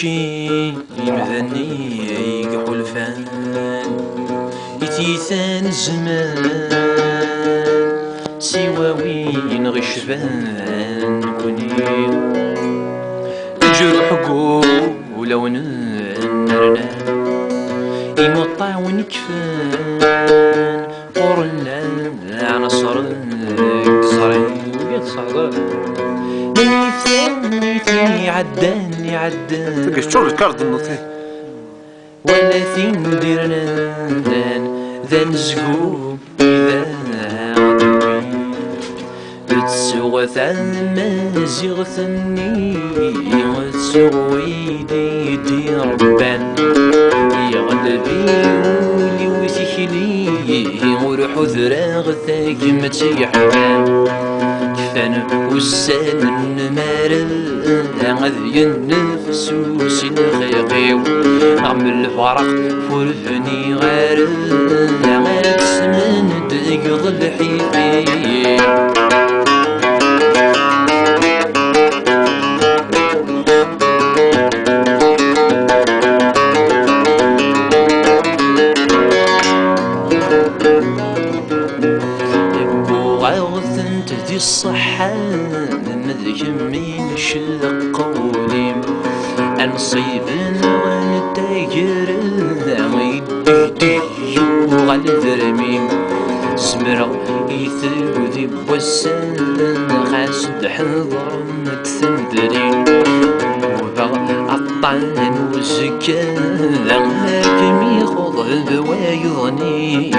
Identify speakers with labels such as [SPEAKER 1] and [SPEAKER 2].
[SPEAKER 1] شي مذني يحلفان يتيثان الزمان سواوين غشفان كوني الجروح ولو نرنا يمطع ونكفان قرنا نصر قصري صعدة مني ثاني عدان
[SPEAKER 2] تلقى شغل الكارد النطي
[SPEAKER 1] ولا ثين ديرنا ذا نزقو إذا عطوي بتسوغ ثما زغثني وتسوغ يدي ربان يغلبي ولي وتخلي وروح ذراغ ثاقمة يحبان كفان وسان مارل غذي النفس وسين خيقيو عمل الفرق فرفني غارل غارل سمن دقض الحيفي دي الصحة مذيمين شقولي نصيب ونتاجر يدي وغال ذرميم سمرة يثودي بوسان خاصد حضر متثندرين وبغ عطان وزكان لغاك ميخوض بوايضنين